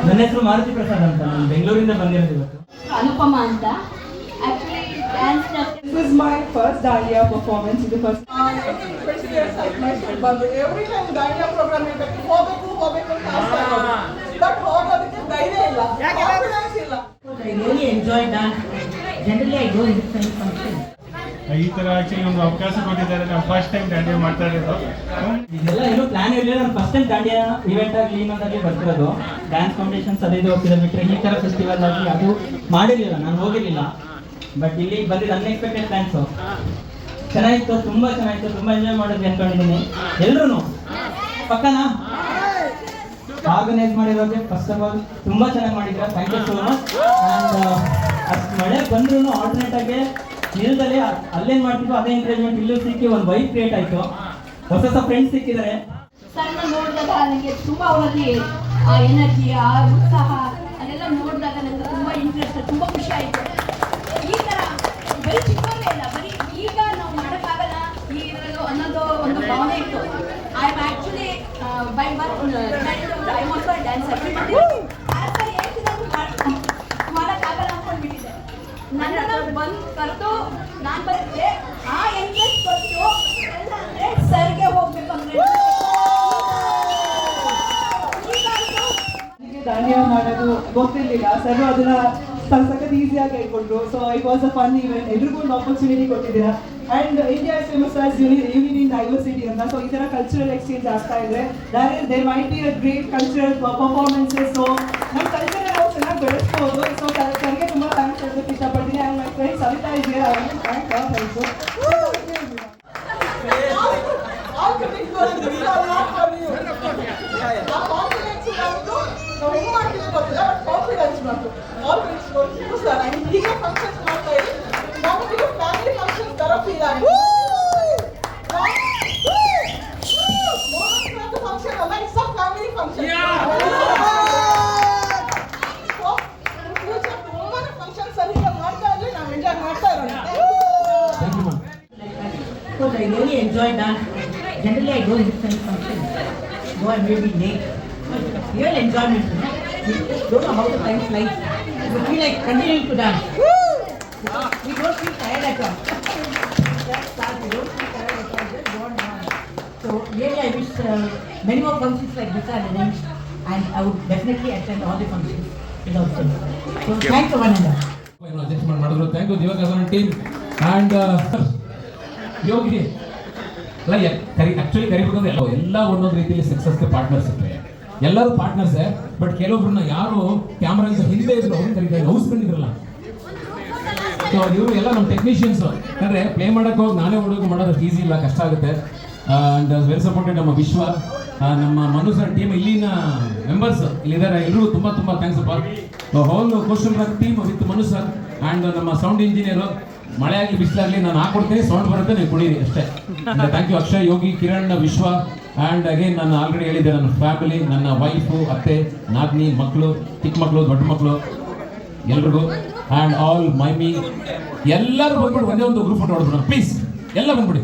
ನನ್ನ ಹೆಸರು ಮಾರುತಿ ಪ್ರಸಾದ್ ಅಂತ, ನಾನು ಬೆಂಗಳೂರಿಂದ ಬಂದಿರೋದು ಇವತ್ತು. ಅನುಪಮ ಅಂತ. Actually, dance. This is my first Dandiya performance. This is the first. 20 years I but every time Dandiya program is like ಹೋಗಬೇಕು but ಹೋಗೋದಕ್ಕೆ ಧೈರ್ಯ ಇಲ್ಲ, ಕಾನ್ಫಿಡೆನ್ಸ್ ಇಲ್ಲ. I really enjoy dance. Generally, I go in different functions. ಈ ತರ actually ಒಂದು ಅವಕಾಶ ಕೊಟ್ಟಿದ್ದಾರೆ. ನಾವು ಫಸ್ಟ್ ಟೈಮ್ ದಾಂಡಿಯಾ ಮಾಡ್ತಾ ಇರೋದು. ಇದೆಲ್ಲ ಏನೂ ಪ್ಲಾನ್ ಇರಲಿಲ್ಲ. ನಾನು ಫಸ್ಟ್ ಟೈಮ್ ದಾಂಡಿಯಾ ಇವೆಂಟ್ ಆಗಲಿ ಇನ್ನೊಂದಾಗಲಿ ಬರ್ತಿರೋದು. ಡ್ಯಾನ್ಸ್ ಕಾಂಪಿಟೇಷನ್ಸ್ ಅದೇ ಹೋಗ್ತಿರೋ ಬಿಟ್ಟರೆ ಈ ಥರ ಫೆಸ್ಟಿವಲ್ ಆಗಿ ಅದು ಮಾಡಿರಲಿಲ್ಲ, ನಾನು ಹೋಗಿರಲಿಲ್ಲ. ಬಟ್ ಇಲ್ಲಿ ಬಂದಿದ್ದು ಅನ್ಎಕ್ಸ್ಪೆಕ್ಟೆಡ್ ಪ್ಲಾನ್ಸು. ಚೆನ್ನಾಗಿತ್ತು, ತುಂಬ ಚೆನ್ನಾಗಿತ್ತು, ತುಂಬ ಎಂಜಾಯ್ ಮಾಡಿದ್ವಿ ಅಂದ್ಕೊಂಡಿದ್ದೀನಿ. ಎಲ್ಲರೂ ಪಕ್ಕನಾ ಆರ್ಗನೈಸ್ ಮಾಡಿರೋಕ್ಕೆ ಫಸ್ಟ್ ಆಫ್ ಆಲ್ ತುಂಬ ಚೆನ್ನಾಗಿ ಮಾಡಿದ್ರೆ thank you so much. And ಅಷ್ಟು ಮಳೆ ಬಂದ್ರೂ ಆಲ್ಟರ್ನೇಟ್ ಆಗಿ ನಿಲ್ದಲ್ಲೇ ಅಲ್ಲೇನು ಮಾಡ್ತಿದ್ವು ಅದೇ ಎಂಕರೇಜ್ಮೆಂಟ್ ಇಲ್ಲೂ ಸಿಕ್ಕಿ ಒಂದು ವೈಬ್ ಕ್ರಿಯೇಟ್ ಆಯಿತು. ಹೊಸ ಹೊಸ ಫ್ರೆಂಡ್ಸ್ ಸಿಕ್ಕಿದ್ದಾರೆ. ಸಣ್ಣ ನೋಡಿದಾಗ ನನಗೆ ತುಂಬ ಅವರಲ್ಲಿ ಆ ಎನರ್ಜಿ, ಆ ಉತ್ಸಾಹ ಅದೆಲ್ಲ ನೋಡಿದಾಗ ನನಗೆ ತುಂಬ ಇಂಟ್ರೆಸ್ಟ್, ತುಂಬ ಖುಷಿ ಆಯಿತು. ಈ ಥರ ಬರೀ ಚಿಕ್ಕವರೇ ಇಲ್ಲ, ಬರೀ ಈಗ ನಾವು ಮಾಡೋಕ್ಕಾಗಲ್ಲ ಈ ಇದರಲ್ಲೂ ಅನ್ನೋದು ಒಂದು ಭಾವನೆ ಇತ್ತು. I am actually by birth childhood I also dancer. ಮಾಡೋಕ್ಕಾಗಲ್ಲ ಅಂದ್ಕೊಂಡ್ಬಿಟ್ಟಿದ್ದೆ. ನನ್ನನ್ನು ಬಂದು ಕರೆದು ನಾನು ಬರುತ್ತೆ ಆ ಇಂಟ್ರೆಸ್ಟ್ ಕೊಟ್ಟು ಎಲ್ಲ ಅಂದರೆ ಸರ್ಗೆ ಹೋಗ್ಬೇಕು ಅಂದರೆ ದಾಂಡಿಯಾ ಮಾಡೋದು ಗೊತ್ತಿರಲಿಲ್ಲ. ಸರ್ ಅದನ್ನ ಸಖತ್ ಈಸಿಯಾಗಿ ಹೇಳ್ಕೊಂಡ್ರು. So it was a fun event. ಎಲ್ರಿಗೂ ಒಂದು ಆಪರ್ಚುನಿಟಿ ಕೊಟ್ಟಿದ್ದೀರಾ. And India is famous as unity in diversity ಅಂತ. ಸೊ ಈ ಥರ ಕಲ್ಚರಲ್ ಎಕ್ಸ್ಚೇಂಜ್ ಆಗ್ತಾ ಇದೆ. There might be a great cultural performances. So ನಮ್ಮ ಕಲ್ಚರ್ ನಾವು ಚೆನ್ನಾಗಿ ಬೆಳೆಸ್ಬೋದು. ಸೊ ಸರ್ಗೆ ತುಂಬ ಥ್ಯಾಂಕ್ಸ್ ಹೇಳೋದಕ್ಕೆ ಇಷ್ಟಪಡ್ತೀನಿ. ಆ್ಯಂಡ್ ಮೈ ಫ್ರೆಂಡ್ ಸವಿತಾ ಇದೆ, ಅವರಿಗೆ ಥ್ಯಾಂಕ್ಸ್ ಹೇಳ್ತು. ನಾವು ಹೆಂಗೆ ಮಾಡ್ತೀವಿ ಗೊತ್ತಿಲ್ಲ, ಬಟ್ ಕಾನ್ಫಿಡೆನ್ಸ್ ಬಂತು. ಕಾನ್ಫಿಡೆನ್ಸ್ ಬಂತು ಸರ್. ಆ್ಯಂಡ್ ಈಗ ಫಂಕ್ಷನ್ಸ್ ಮಾಡ್ತಾ ಇದ್ದೀವಿ. ನಮಗಿದು ಫ್ಯಾಮಿಲಿ ಫಂಕ್ಷನ್ಸ್ ಥರ ಫೀಲ್ ಆಗಿದೆ. ಫಂಕ್ಷನ್ ಅಲ್ಲ, it's a family function. Future ತುಂಬಾ ಫಂಕ್ಷನ್ಸ್ ಅಲ್ಲಿ ಮಾಡ್ತಾ ಇರಲಿ, ನಾವು ಎಂಜಾಯ್ ಮಾಡ್ತಾ ಇರೋಣ. Because I really enjoy dance. Generally, I go in different functions. Though I may be late. Real enjoyment, you know. We just don't know how the time flies. We feel like continuing to dance. We don't feel tired at all. That's sad. We don't feel tired at all. Just go on. So really, I wish many more functions like this are arranged, and I would definitely attend all the functions without fail. So thanks to one another. Adjustment ಮಾಡಿದ್ರು. Thank you Diwakar team and Yogi ಅಲ್ಲ actually ಕರಿಬೇಕಂದ್ರೆ ಎಲ್ಲ ಒಂದೊಂದು ರೀತಿಯಲ್ಲಿ ಸಕ್ಸಸ್ಗೆ partners ಇರ್ತವೆ. ಎಲ್ಲರೂ ಪಾರ್ಟ್ನರ್ಸೇ, but ಕೆಲವೊಬ್ರನ್ನ ಯಾರು camera ಅಂತ ಹಿಂದೆ ಇದ್ರು ಅವ್ರು ಕರೀತಾರೆ, ಹೌಸ್ಕೊಂಡಿದ್ರಲ್ಲ. ಸೊ ಇವರು ಎಲ್ಲ ನಮ್ಮ ಟೆಕ್ನಿಷಿಯನ್ಸ್. ಯಾಕಂದರೆ ಪ್ಲೇ ಮಾಡೋಕ್ಕೆ ಹೋಗಿ ನಾನೇ ಹುಡುಗ ಮಾಡೋದು ಈಸಿ ಇಲ್ಲ, ಕಷ್ಟ ಆಗುತ್ತೆ. ಆ್ಯಂಡ್ ವೆಲ್ ಸಪೋರ್ಟೆಡ್ ನಮ್ಮ ವಿಶ್ವ, ನಮ್ಮ ಮನು ಸರ್ ಟೀಮ್, ಇಲ್ಲಿನ ಮೆಂಬರ್ಸ್ ಇಲ್ಲಿದ್ದಾರೆ. ಎಲ್ಲರೂ ತುಂಬ ತುಂಬ ಥ್ಯಾಂಕ್ಸ್ ಅಪ್ಪ. Whole coastal rock team with Manu sir and ನಮ್ಮ ಸೌಂಡ್ ಇಂಜಿನಿಯರು. ಮಳೆ ಆಗಲಿ ಬಿಸಿಲಾಗಲಿ ನಾನು ಹಾಕೊಡ್ತೀನಿ, ಸೌಂಡ್ ಬರುತ್ತೆ, ನೀವು ಕುಡೀರಿ ಅಷ್ಟೇ. ಥ್ಯಾಂಕ್ ಯು ಅಕ್ಷಯ್, ಯೋಗಿ, ಕಿರಣ್, ವಿಶ್ವ. ಆ್ಯಂಡ್ ಅಗೇನ್ ನಾನು ಆಲ್ರೆಡಿ ಹೇಳಿದ್ದೆ, ನನ್ನ ಫ್ಯಾಮಿಲಿ, ನನ್ನ ವೈಫು, ಅತ್ತೆ, ನಾದ್ನಿ, ಮಕ್ಕಳು, ಚಿಕ್ಕ ಮಕ್ಕಳು, ದೊಡ್ಡ ಮಕ್ಕಳು ಎಲ್ರಿಗೂ. ಆ್ಯಂಡ್ ಆಲ್ ಮೈಮಿ ಎಲ್ಲರೂ ಬಂದ್ಬಿಟ್ಟು ಒಂದೇ ಒಂದು ಗ್ರೂಪ್ ಫೋಟೋ ಹೊಡೆದ್ಬಿಡೋಣ ಪ್ಲೀಸ್. ಎಲ್ಲ ಬಂದ್ಬಿಡಿ.